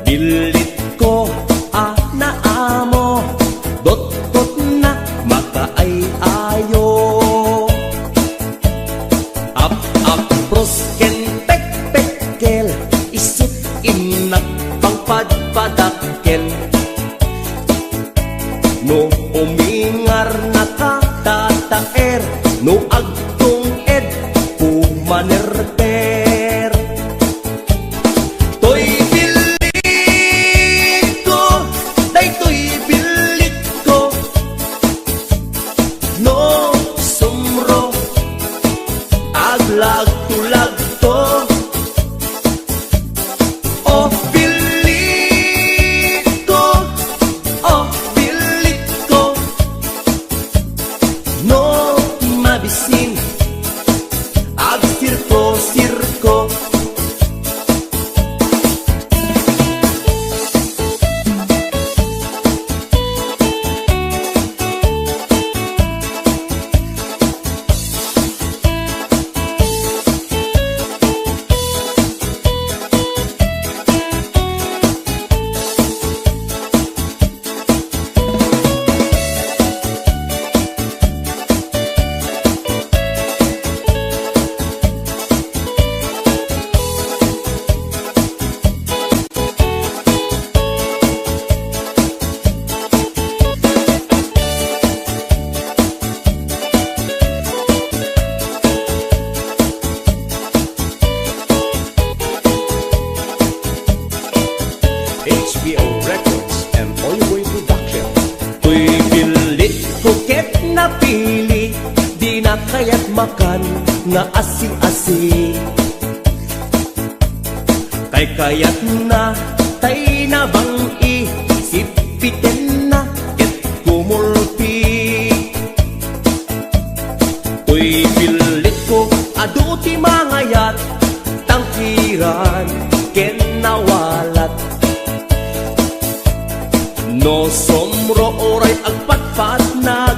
Pilit ko na amo, dot-dot na makaay-ayo. Up-up prosken pek-pekkel, isut inak pangpadpadakkel. No umingar nakatataer, no agtong ed pumanerper. Toy bilit ko, day toy bilit ko, no sumro aglag-tulag to. Oh bilit ko, oh bilit ko, no mabisin ag sirko-sirko. HBO Records and Oliboy Production. Tuy pilit kuket na pili, di na kaya't makan nga asi-asi. Kay kayat na tay na bang isipiten na ket kumulpi. Tuy pilit ko aduti mangayat, tangkiran ken nawalat. No somro oray agpatpatnag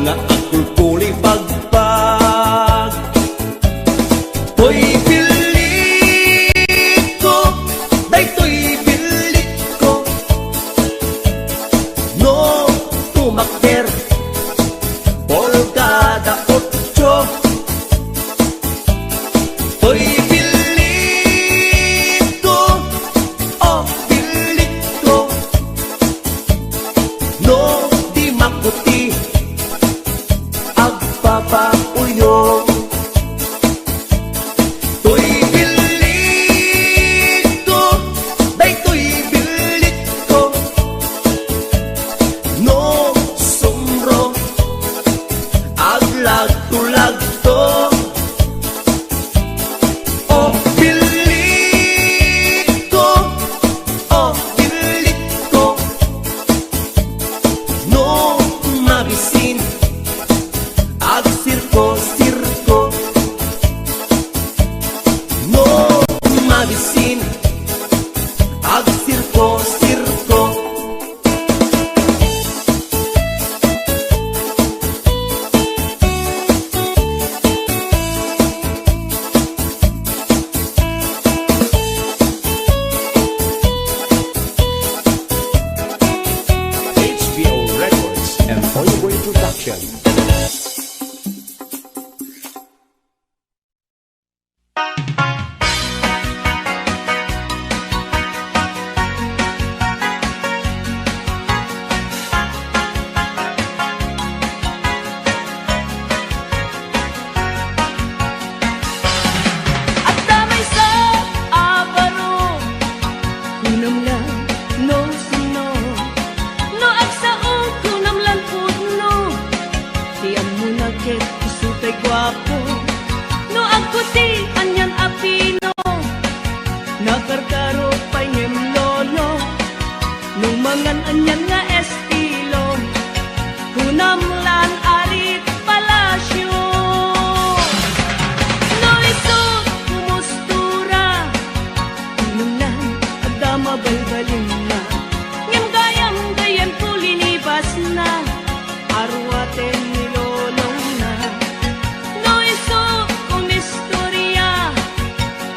nga agkulkuli pagpag. Toy bilit ko, day toy bilit ko, no tumakder polkada 8. Toy bilit ko, oh bilit ko, no di makuti agpapauyo. Toy bilit ko, day toy bilit ko, no sumro aglag-tulag to. Oh bilit ko, oh bilit ko, no mabisin ag sirko-sirko. No mabisin ag sirko-sirko. HBO Records and Oliboy Production. At damay sa abaro, kunam lang no sino, no agsaog kunam lang putno. Tiyam mo na ket isutay gwapo, no agputi anyan apino, nakarkaro pay ngem lolo, no mangan anyan nga estilo, kunam lan alit palasyo. No isut kumustura, kunam lang agdama balbalin na, ngem gayam pulinibas na, arwaten nilolong na. No iso kung istorya,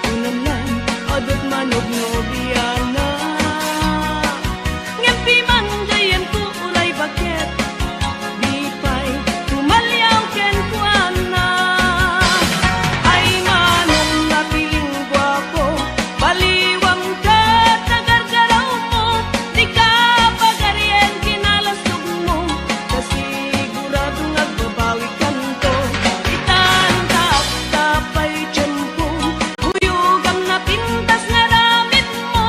kunam lang adot man nobyana. Ngem pi man gayem ko ulay bakit, di pa'y tumalyaw ken kuana. Ay manong napiling gwapo, baliwang ka tagargaraw mo, di ka pagarien kinalasog mo, kasiguradong agbabawi kanto. Itantap tapay tiyempo, huyugam na pintas nga damit mo,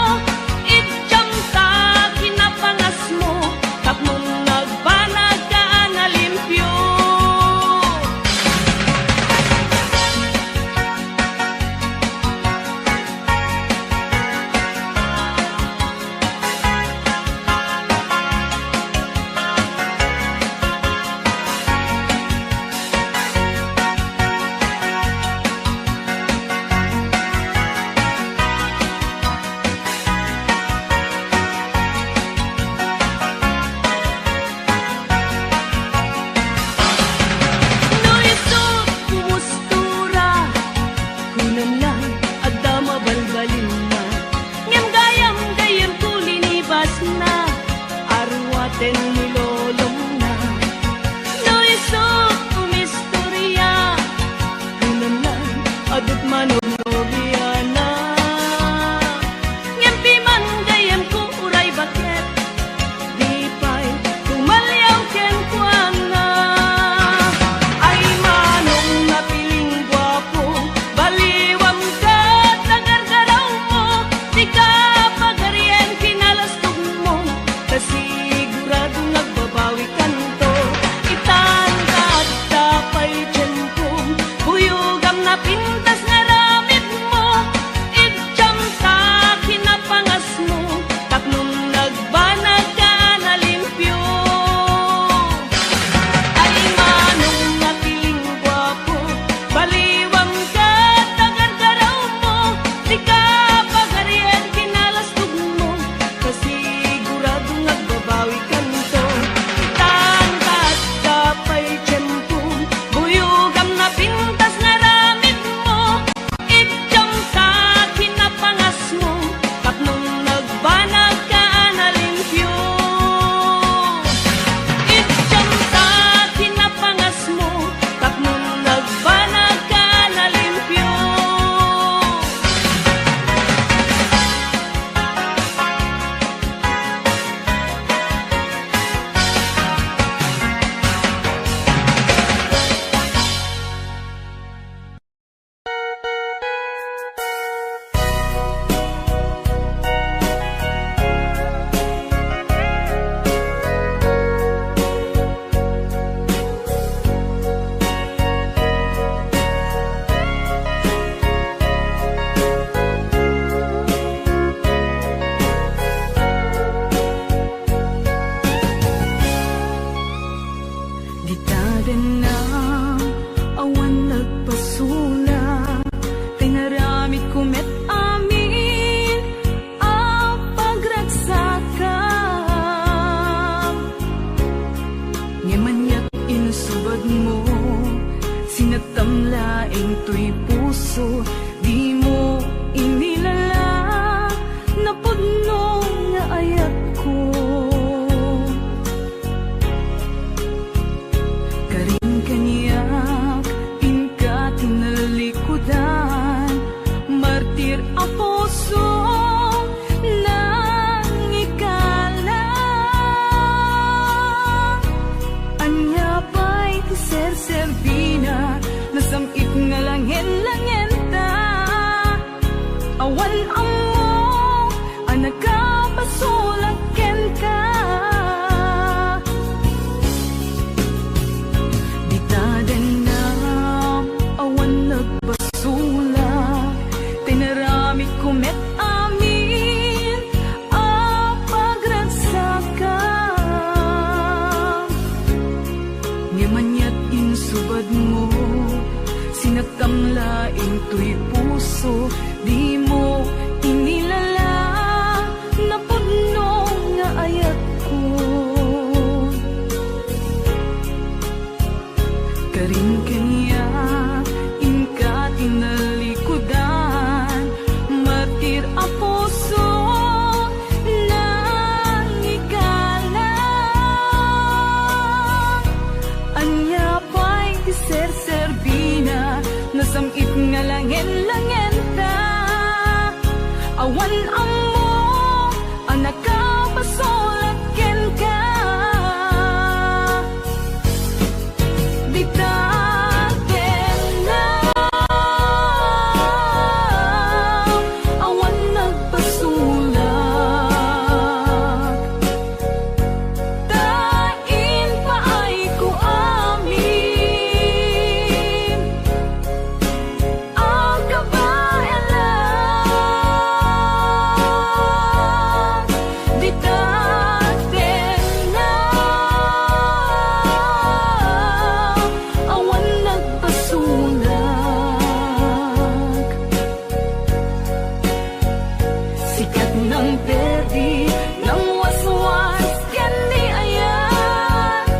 sikat ng perdi, ng waswas, ken ni ayan,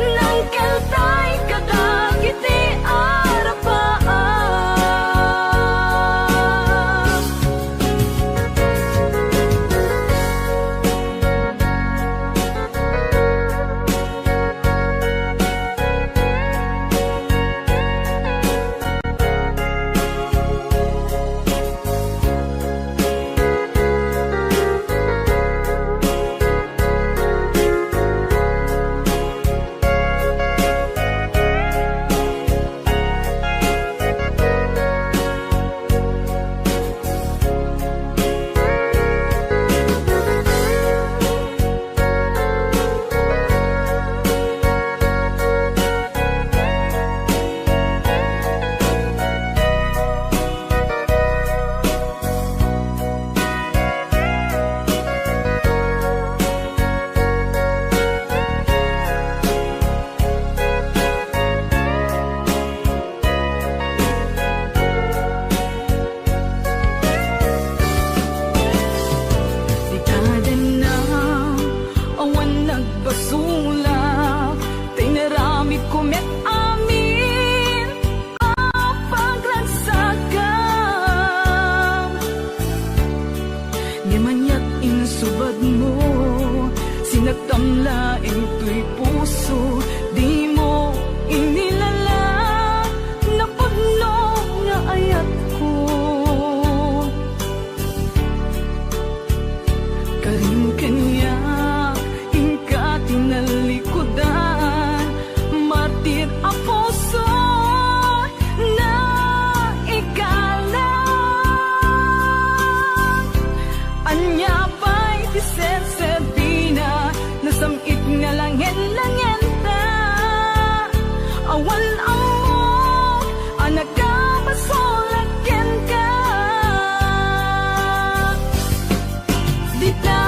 ng keltay kadagiti arapaan. Nagbasulap, tay narami kumet amin ang pagragsakam. Di manyat insubad mo, sinagtamlaing to'y puso, di mo inilala, napagno nga ayat ko. Karim kanya tinalikudan, martir a puso na ikalang. Anya pa'y tiser-serbina, nasamit nga langen-langen ta. Awan amok, anak ka masolagyan ka. Di ta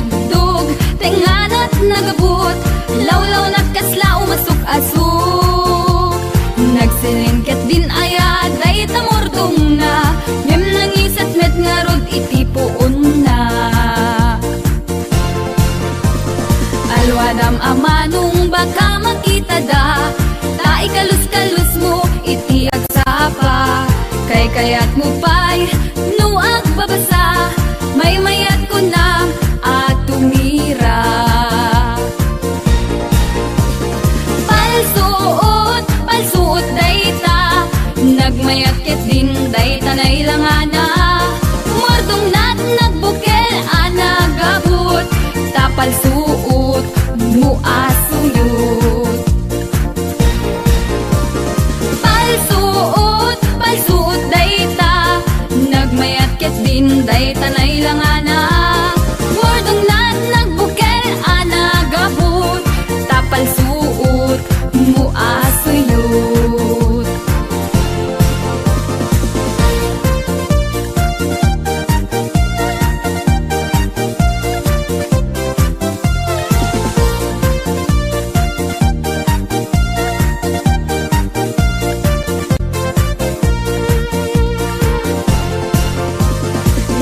nagatidog, tinganat nagabot, lawlaw nagkaslaw masuk-asuk. Nagsilingket din aya, day tamordong na, ngem nangisat met nga rod itipuon na. Alwadam amanong baka makita da, ta'i kalus-kalus mo iti agsapa. Kay kayat mo pa'y nuag babasa, may mayat ko na at tumira. Palsuot dayta, nagmayat ket din dayta na ilangana. Mordong nat nagbukel anagabot, tapalsuot muasuyot. Palsuot dayta, nagmayat ket din dayta na ilangana. Mordong nat nagbukel anagabot, tapalsuot muasuyot.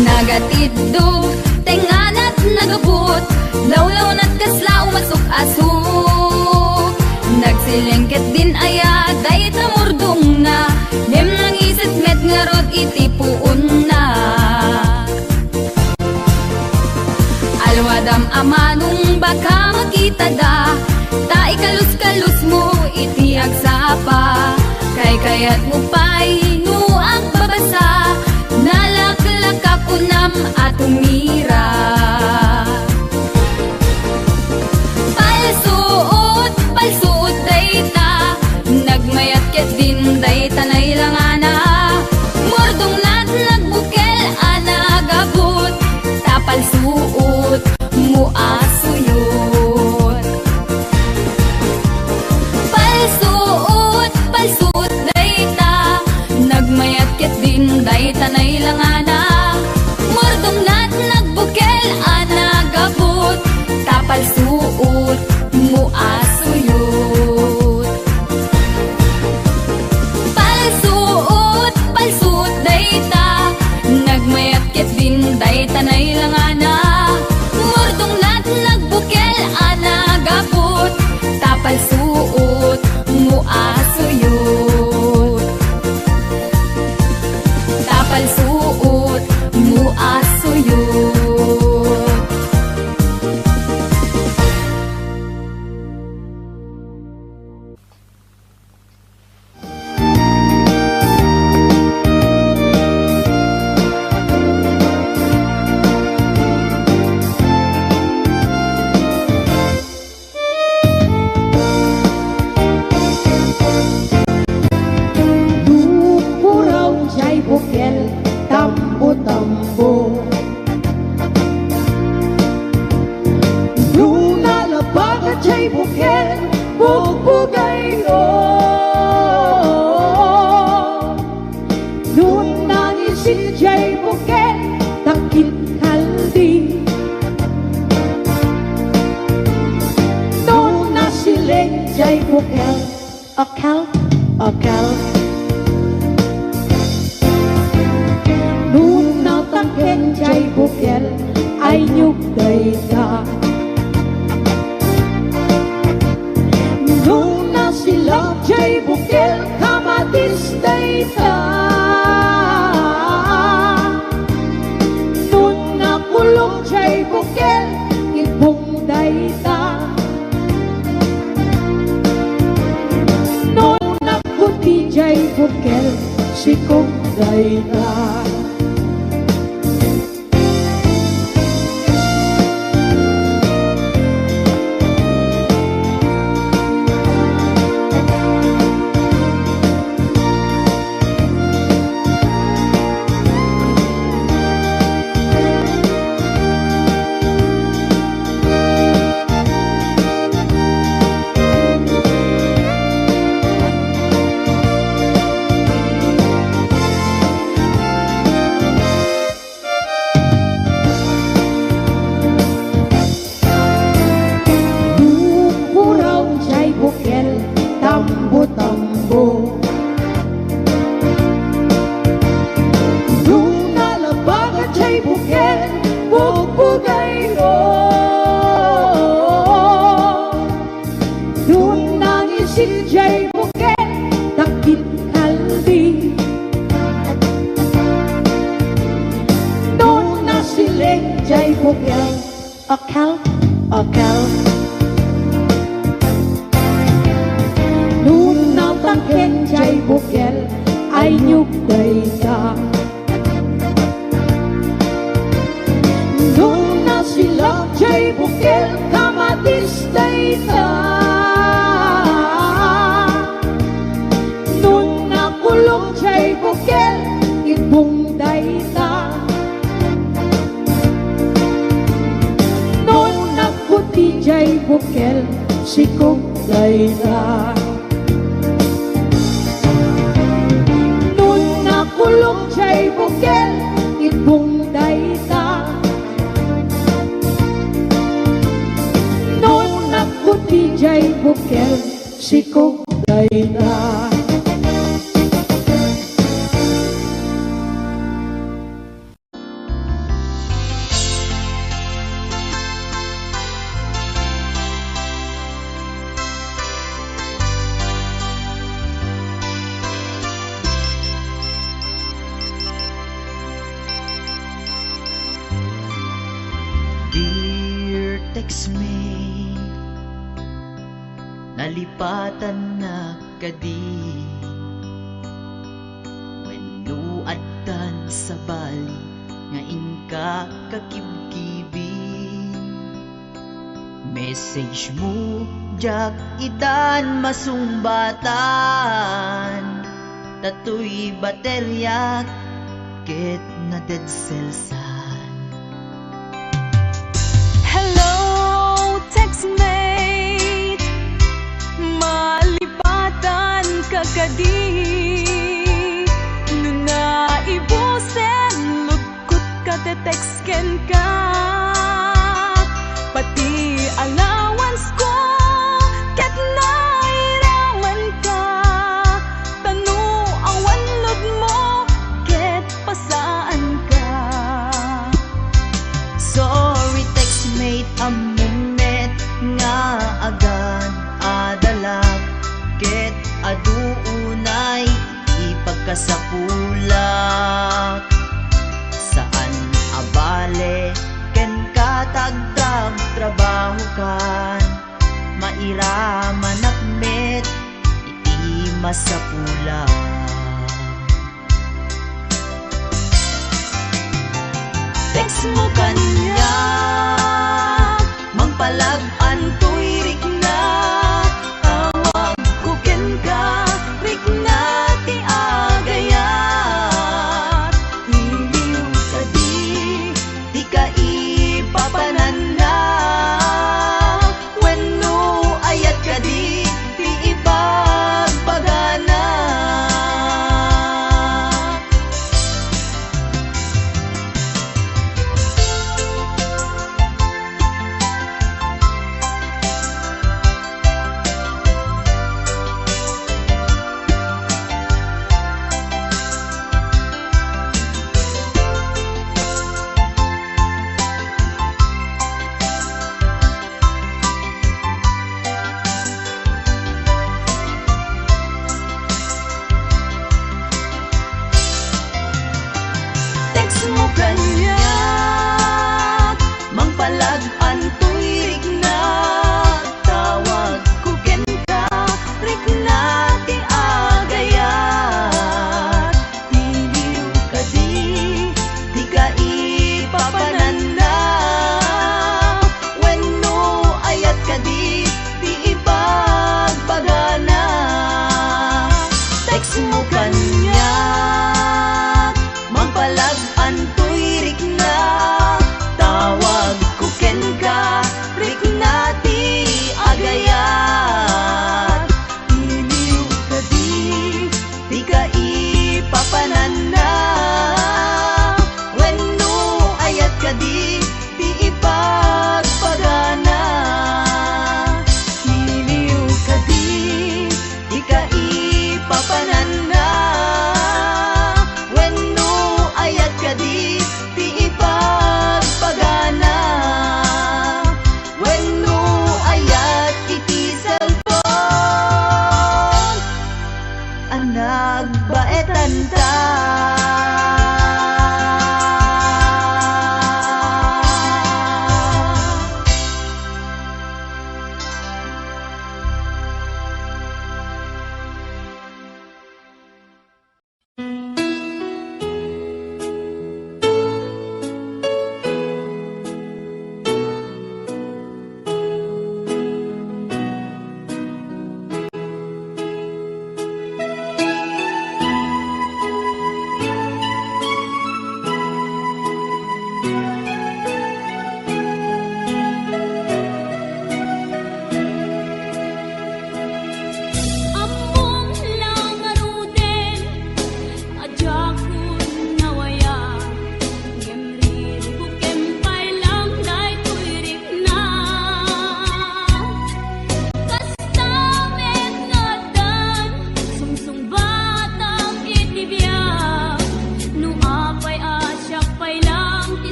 Nagatidog, tinganat nagabot, lawlaw nat kaslaw masuk-asuk. Nagsilengket din aya, day tamordong na, ngem nangisit met nga rod itipuon na. Alwadam amanong baka makita da, ta'i kalus-kalus mo iti agsapa. Kay kayat mo pa'y nuang babasa, nalaklak unam at tumira. Palsuot dayta, nagmayat ket din dayta na ilangana. Mordong nat nagbukel anagabot, tapalsuot muasuyot. Palsuot dayta, nagmayat ket din dayta na ilangana. Mordong nat nagbukel anagabot, tapalsuot muasuyot. Palsuot dayta, nagmayat ket din dayta na ilangana. Mordong nat nagbukel anagabot, tapalsuot muasuyot. Tapalsuot muasuyot. akel. Nung natangken jay bukel ay nyugay ka. Nung nasilak jay bukel kamatistay ka. Nung nakulong jay bukel ibungday ta. Nung nagputi jay bukel sikugday ta. Nung nakulong jay bukel ibungday ta. Nung nagputi jay bukel sikugday ta. Dear textmate, nalipatan na kadi. When nuadtan sa bali, nga inka kakibkibi. Message mo, jak itan masumbatan. Tatoy baterya, ket na dead cells. Hello, textmate, malipatan ka kadi. Nung naibusen, lugkot ka te-textken ka. Pati allowance ko, ket nairaman ka. Tanu awan lod mo, ket pasaan ka. Sorry textmate, amumet nga agad adalak. Ket aduunay ipagkasapulak. Saan abale ken katagdag trabaho kan. Mairaman akmet iti masapulak. Text mo kanya, mangpalag-an to'y rik na. Tawag ko ken ka, rik na ti agayat. Hiliw ka di ka ipapanan na. Wenno ayat ka di ipagpagana.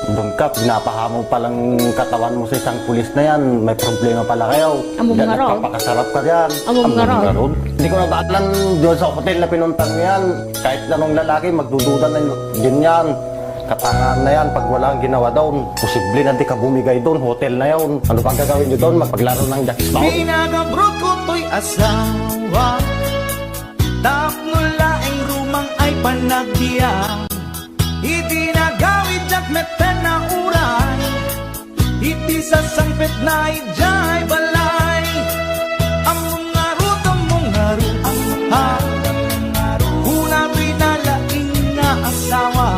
Doon ka, pinapahamo palang katawan mo sa isang pulis na yan. May problema pala kayo. Amo Diyan nga raw. nagpapakasarap ka diyan. Amo nga raw. Hindi ko nabaalan doon sa hotel na pinuntan mo yan. Kahit anong lalaki, magdududa na din yan. Katangahan na yan, pag wala kang ginawa doon, posible na di ka bumigay doon, hotel na yun. Ano pang gagawin nyo doon? Magpaglaro ng jackpot? Pinagabrot ko to'y asawa, tapnula ang rumang ay panagdiya. Itinagawid jak meten na uray, iti sa sangpet na ijay balay. Ang mga ruto, una pinalaing nga asawa,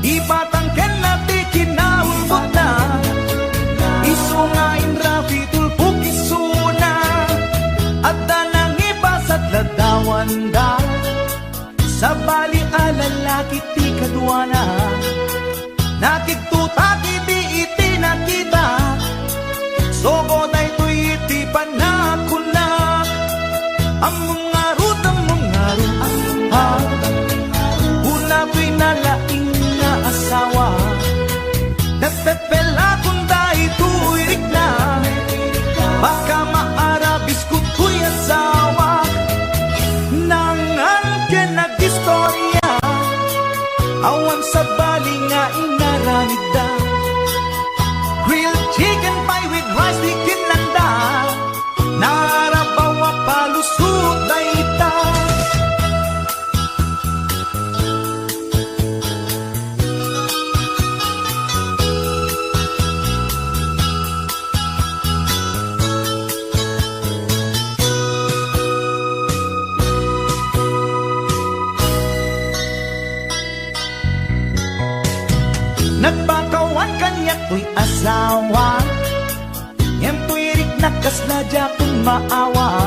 ipatangken na ti kinaulbot na, isungain rafi tulpuk isuna, at danang ipasat ladawan da, sa bali alalaki ti kadwana, nakigtutak iti nakita, sogo na ito'y iti panakunak, ang mga rutang una pinalaing na asawa, nagpepela kung dahil tuwirik na, baka maarabis ko ko'y asawa, nangan ka nag-istorya, awan sa bali nga inaramid da, grilled chicken pie with rice di kinanda, narabawa palusot na ita. Nagpakawan kanya to'y asawa, yan to'y rik nakasla jakong maawa,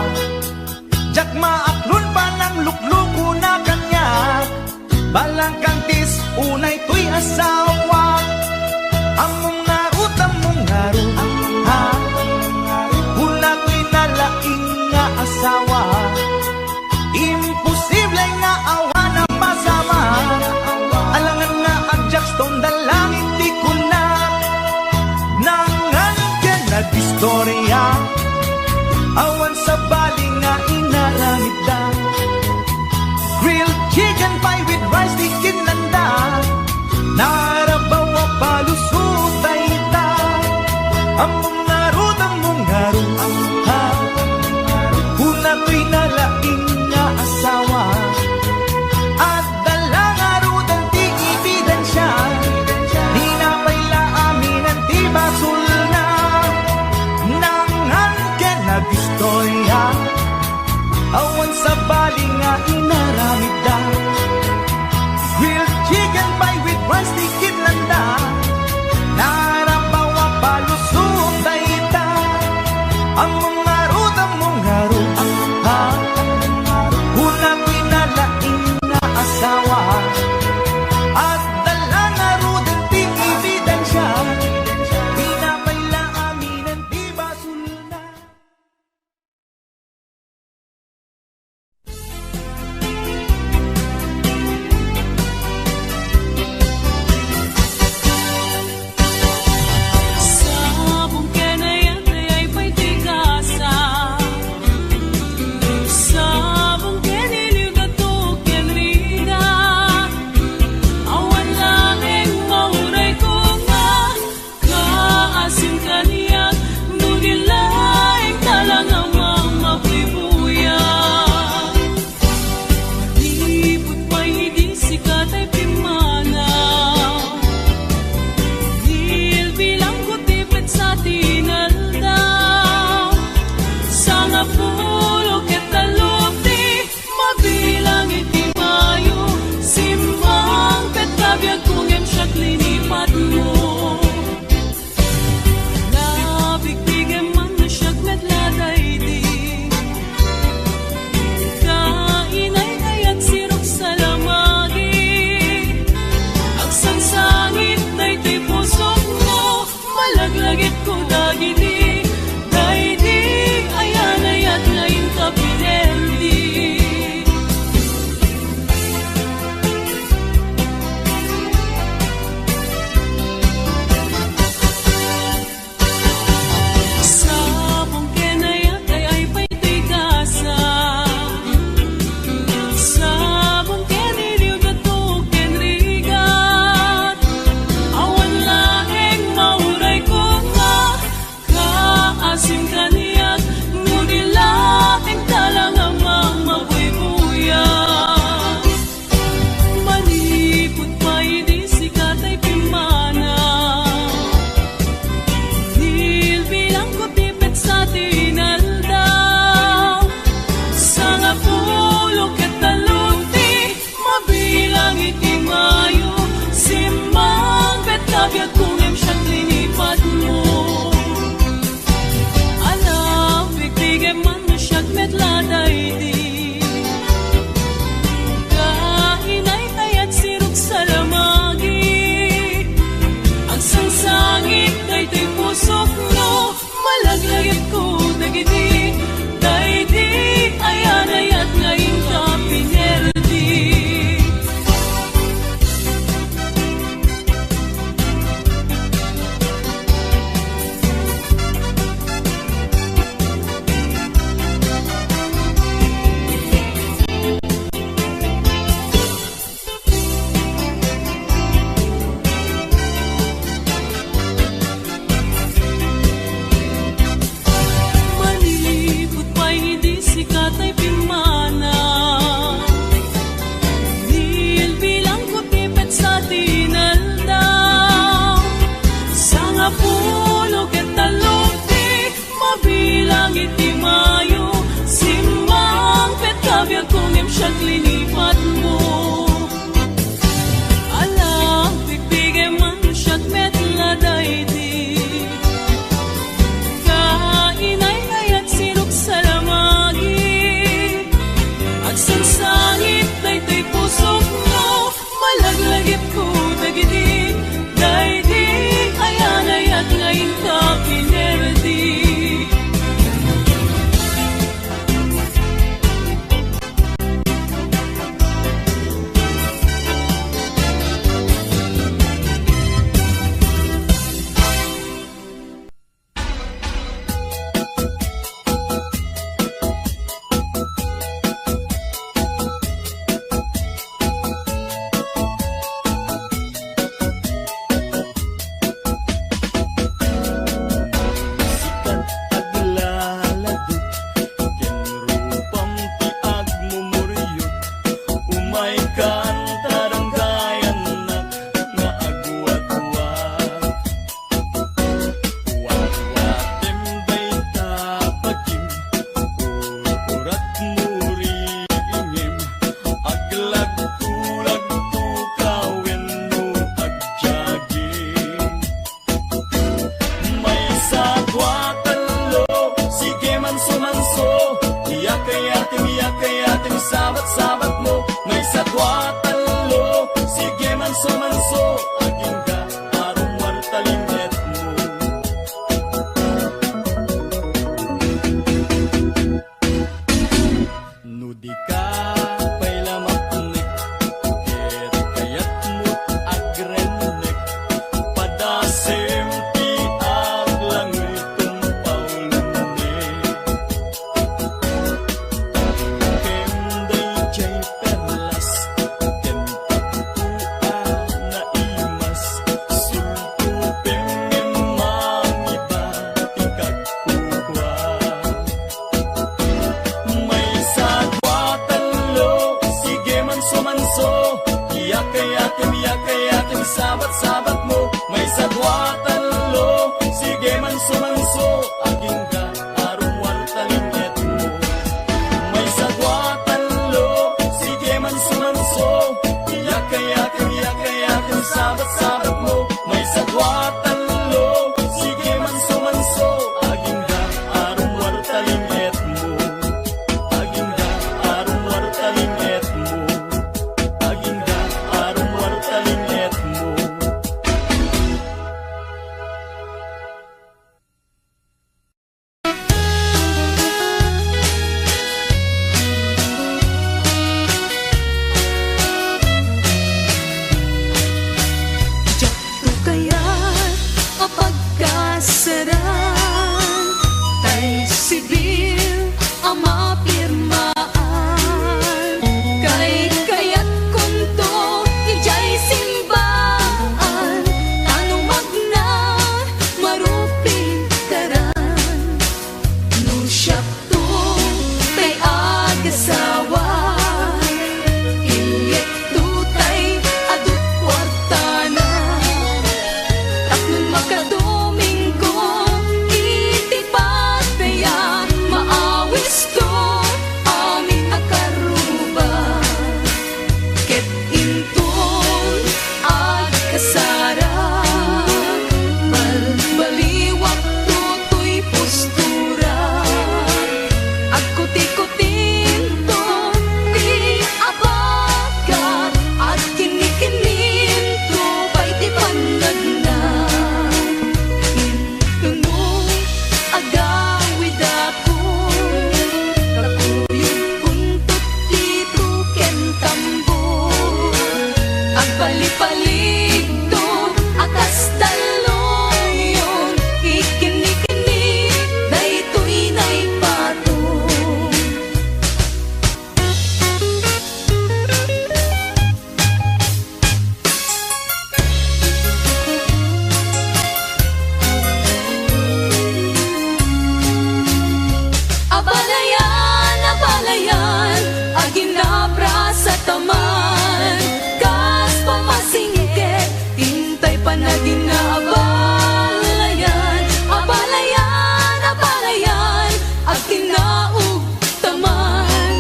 jak maaklon pa ng lukluko na kanya, balang kantis unay to'y asawa, ang mga utang mong ngaro, una to'y nalaing nga asawa, imposible nga awa na masama, alangan nga ang jackstone dalangin di ko na, nangan ka nag-istorya, awan sa bali nga inaramid da, grilled chicken pie with rice di kinanda, narabaw a palusot ay ita, ang mga rutang mong ngaro, una to'y nalaing nga asawa, at dalang arudan ti ebidensya, di na paila amin ang ti basul na, nangan ka nag-istorya, awan sa bali nga inaramid da, grilled chicken pie with rice di kinanda, narabaw a palusot na ita, ang mga rutang mong ngaro, una pinalaing nga asawa, at dalang arudan ti ebidensya, di na paila amin ang ti basul na. Sabong kenayat ay pa'y tigasa, sabong keniligato kenrida, kantaranggayan na nga agwat-wat. Wat-watem bay tapagim, urat muri ingim, aglag-tulag-tu kawin mo agjaging. May sagwatan lo, sige manso-manso, iyakay-yatim, sabat-sabat mo. May sagwatan lo, sige manso-manso, aging ka arong wartalinget mo. Nudi ka pa'y lamapnik, keri kayat mo't agrenek, padasem ti aglang itong paulinig. Kenday jay perlas, kentaktua na imas, sultupeng mangiba tikagkukwa. May sagwatan lo, sige manso-manso, iyakay-yatim, sabat-sabat mo. May sagwatan lo, sige manso-manso, aging ka arong wartalinget mo. May sagwatan lo, sige manso-manso, iyakay-yatim, sabat-sabat mo. May sagwatan lo, sige manso-manso, aging ka arong wartalinget mo. Aging ka arong wartalinget mo. Aging ka arong wartalinget mo. Tu kaya't mapagkasaran, tay sibil ang mapirmaan. Kay kaya't kunto, ijay simbaan, tanong magna, marupin karan. No siya to, tay agasawa, ilyet to tay adut kwartana. Tatlong makadomingo, itipat kaya maawis to aming akaruba. Ket intun at kasara, balbaliwak tutoy postura. Agkuti-kutin to, di abagat, at kinikinin to, ba'y di panagna. Intunong agawid ako, kakuyog kuntot dito ken tambo. Agpalipalig to, akas daloyon, ikinikini, daytoy na'y patong. Abalayan, abalayan, aginabra sa taman. Kas pamasingkit, tintay pa na din na abalayan. Abalayan, abalayan, aginaog taman.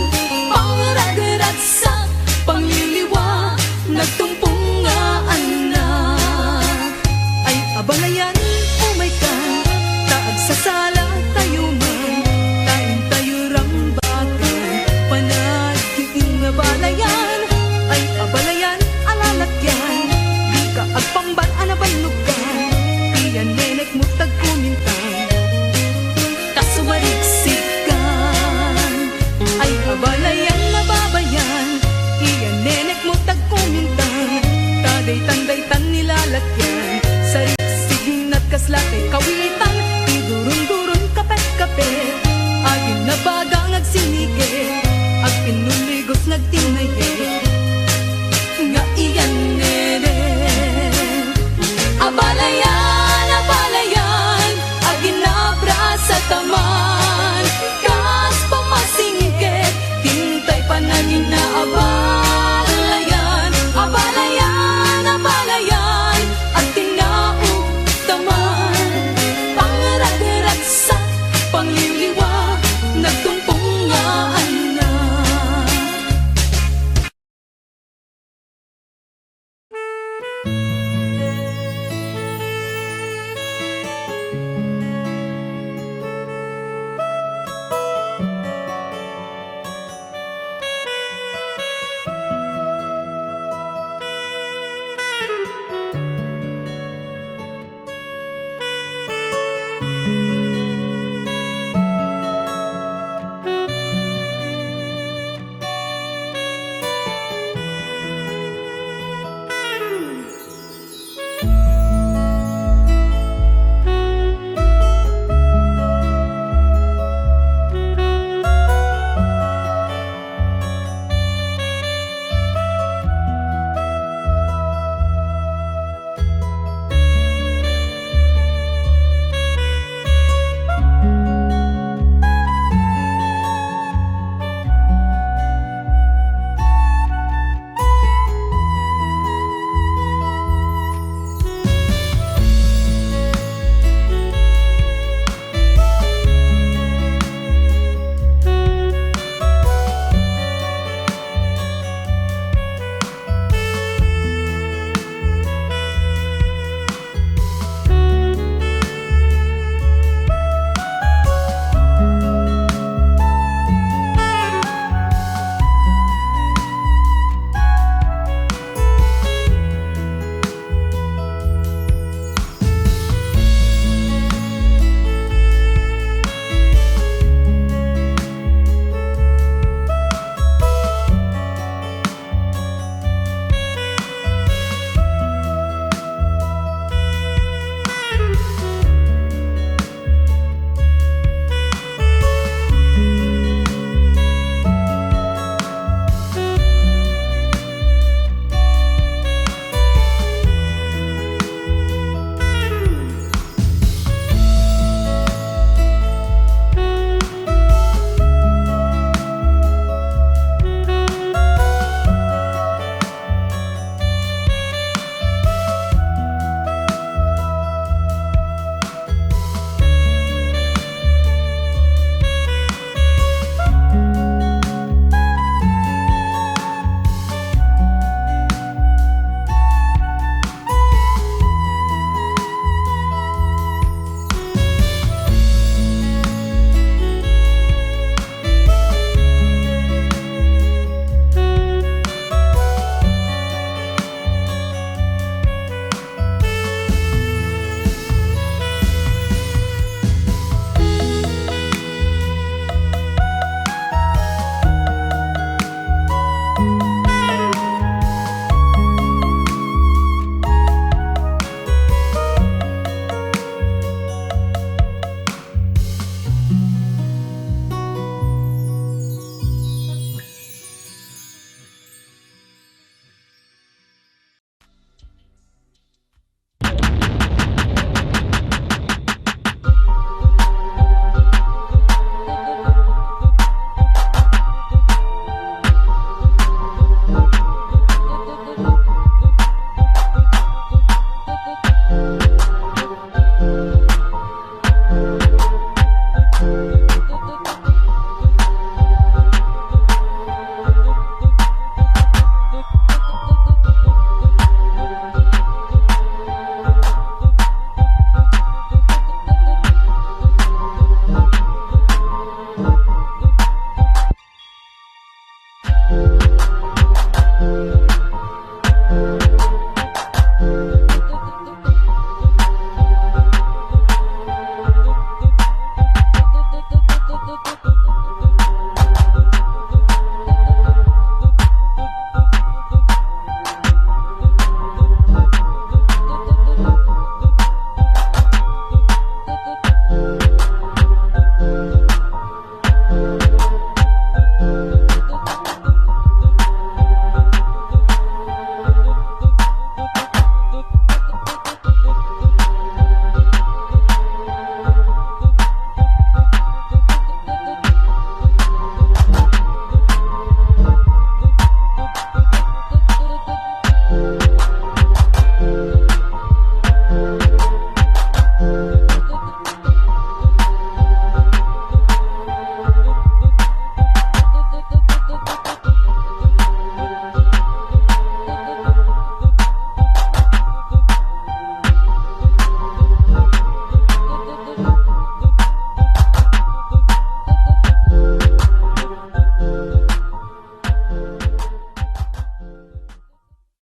Pangrag-rag sa pangliliwa, nagtumpong nga anak. Ay abalayan, oh my God, taag sa sala tayo man, tayo rang bagan, panagiging abalayan. Ay abalayan, alalakyan, di ka agpamban anabalugan, iyan nenek mo tagkumintang, kasumariksikan. Ay abalayan, nababayan, iyan nenek mo tagkumintang, taday-tanday-tan nilalakyan, sariksig na't kaslatay kawitan, idurun-durun kapet-kapet, agin na bagang agsinigit, ag pinuligos nagtinaya.